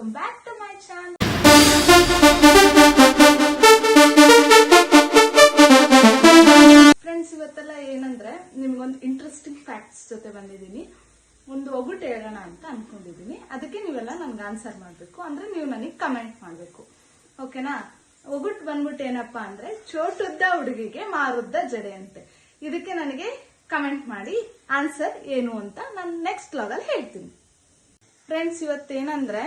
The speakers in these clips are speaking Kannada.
Welcome back to my channel. Friends, ಇವತ್ತೆಲ್ಲ ಏನಂದ್ರೆ ನಿಮ್ಗೊಂದು ಇಂಟ್ರೆಸ್ಟಿಂಗ್ ಫ್ಯಾಕ್ಟ್ಸ್ ಜೊತೆ ಬಂದಿದ್ದೀನಿ. ಒಂದು ಒಗಟು ಹೇಳೋಣ ಅಂತ ಅನ್ಕೊಂಡಿದೀನಿ. ಅದಕ್ಕೆ ನೀವೆಲ್ಲ ನನ್ಗೆ ಆನ್ಸರ್ ಮಾಡ್ಬೇಕು, ಅಂದ್ರೆ ನೀವು ನನಗೆ ಕಮೆಂಟ್ ಮಾಡ್ಬೇಕು. ಓಕೆನಾ? ಒಗಟು ಬಂದ್ಬಿಟ್ಟು ಏನಪ್ಪಾ ಅಂದ್ರೆ, ಚೋಟುದ್ದ ಹುಡುಗಿಗೆ ಮಾರುದ್ದ ಜಡೆ ಅಂತೆ. ಇದಕ್ಕೆ ನನಗೆ ಕಮೆಂಟ್ ಮಾಡಿ ಆನ್ಸರ್ ಏನು ಅಂತ ನಾನು ನೆಕ್ಸ್ಟ್ ವ್ಲಾಗಲ್ಲಿ ಹೇಳ್ತೀನಿ. ಫ್ರೆಂಡ್ಸ್, ಇವತ್ತೇನಂದ್ರೆ,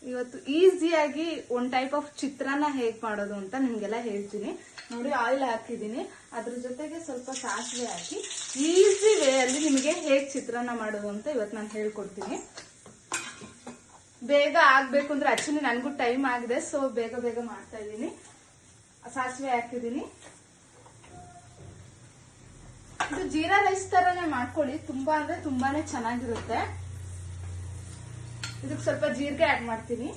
ಇವತ್ತು ಈಸಿಯಾಗಿ ಒಂದ್ ಟೈಪ್ ಆಫ್ ಚಿತ್ರಾನ್ನ ಹೇಗ್ ಮಾಡೋದು ಅಂತ ನಿಮ್ಗೆಲ್ಲ ಹೇಳ್ತೀನಿ. ನೋಡಿ, ಆಯಿಲ್ ಹಾಕಿದೀನಿ, ಅದ್ರ ಜೊತೆಗೆ ಸ್ವಲ್ಪ ಸಾಸಿವೆ ಹಾಕಿ ಈಸಿ ವೇ ಅಲ್ಲಿ ನಿಮಗೆ ಹೇಗ್ ಚಿತ್ರಾನ್ನ ಮಾಡೋದು ಅಂತ ಇವತ್ತು ನಾನು ಹೇಳ್ಕೊಡ್ತೀನಿ. ಬೇಗ ಆಗ್ಬೇಕು ಅಂದ್ರೆ ಆಕ್ಚುಲಿ ನನಗೂ ಟೈಮ್ ಆಗಿದೆ, ಸೊ ಬೇಗ ಬೇಗ ಮಾಡ್ತಾ ಇದ್ದೀನಿ. ಸಾಸಿವೆ ಹಾಕಿದೀನಿ. ಇದು ಜೀರಾ ರೈಸ್ ತರನೇ ಮಾಡ್ಕೊಳ್ಳಿ, ತುಂಬಾ ಅಂದ್ರೆ ತುಂಬಾನೇ ಚೆನ್ನಾಗಿರುತ್ತೆ. ಇದಕ್ಕೆ ಸ್ವಲ್ಪ ಜೀರಿಗೆ ಆಡ್ ಮಾಡ್ತೀನಿ.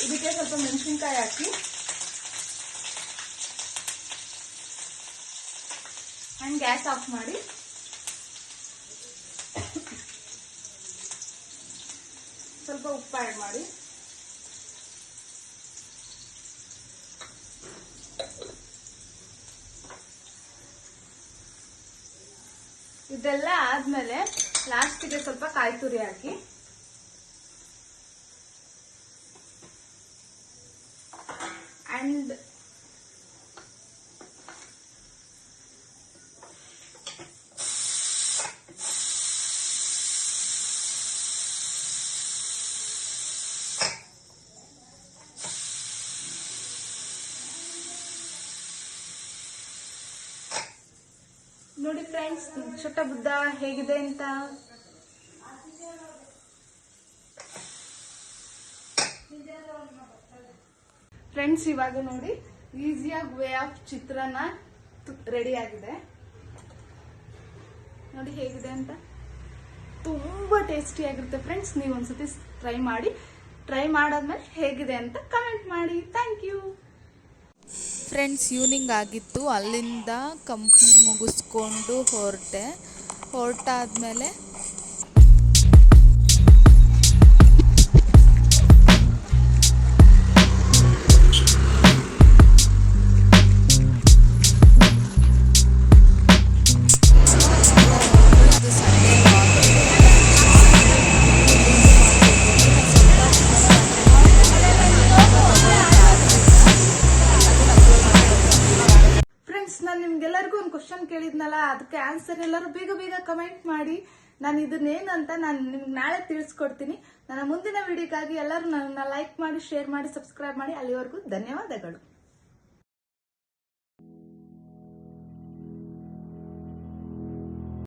ಇದಕ್ಕೆ ಸ್ವಲ್ಪ ಮೆಣಸಿನ್ಕಾಯಿ ಹಾಕಿ ಅಂಡ್ ಗ್ಯಾಸ್ ಆಫ್ ಮಾಡಿ ಸ್ವಲ್ಪ ಉಪ್ಪು ಆಡ್ ಮಾಡಿ ಇದೆಲ್ಲ ಆದ್ಮೇಲೆ ಲಾಸ್ಟಿಗೆ ಸ್ವಲ್ಪ ಕಾಯಿ ತುರಿ ಹಾಕಿ ಅಂಡ್ ನೋಡಿ ಫ್ರೆಂಡ್ಸ್, ಚೋಟ ಬುದ್ಧ ಹೇಗಿದೆ ಅಂತ. ಫ್ರೆಂಡ್ಸ್, ಇವಾಗ ನೋಡಿ ಈಸಿಯಾಗಿ ವೇ ಆಫ್ ಚಿತ್ರಾನ್ನ ರೆಡಿ ಆಗಿದೆ. ನೋಡಿ ಹೇಗಿದೆ ಅಂತ. ತುಂಬಾ ಟೇಸ್ಟಿ ಆಗಿರುತ್ತೆ ಫ್ರೆಂಡ್ಸ್. ನೀವು ಒಂದ್ಸತಿ ಟ್ರೈ ಮಾಡಿ. ಟ್ರೈ ಮಾಡಾದ್ಮೇಲೆ ಹೇಗಿದೆ ಅಂತ ಕಮೆಂಟ್ ಮಾಡಿ. Thank you. ಫ್ರೆಂಡ್ಸ್, ಈವ್ನಿಂಗ್ ಆಗಿತ್ತು. ಅಲ್ಲಿಂದ ಕಂಪ್ನಿ ಮುಗಿಸ್ಕೊಂಡು ಹೊರಟಾದ್ಮೇಲೆ ನಾನು ನಿಮ್ಗೆಲ್ಲರಿಗೂ ಒಂದು ಕ್ವಶನ್ ಕೇಳಿದ್ನಲ್ಲ, ಅದಕ್ಕೆ ಆನ್ಸರ್ ಎಲ್ಲರೂ ಬೇಗ ಬೇಗ ಕಮೆಂಟ್ ಮಾಡಿ. ನಾನು ಇದನ್ನೇನಂತ ನಾನು ನಿಮ್ಗೆ ನಾಳೆ ತಿಳಿಸ್ಕೊಡ್ತೀನಿ. ನನ್ನ ಮುಂದಿನ ವಿಡಿಯೋಕ್ಕಾಗಿ ಎಲ್ಲರೂ ನನ್ನ ಲೈಕ್ ಮಾಡಿ, ಶೇರ್ ಮಾಡಿ, ಸಬ್ಸ್ಕ್ರೈಬ್ ಮಾಡಿ. ಅಲ್ಲಿವರೆಗೂ ಧನ್ಯವಾದಗಳು.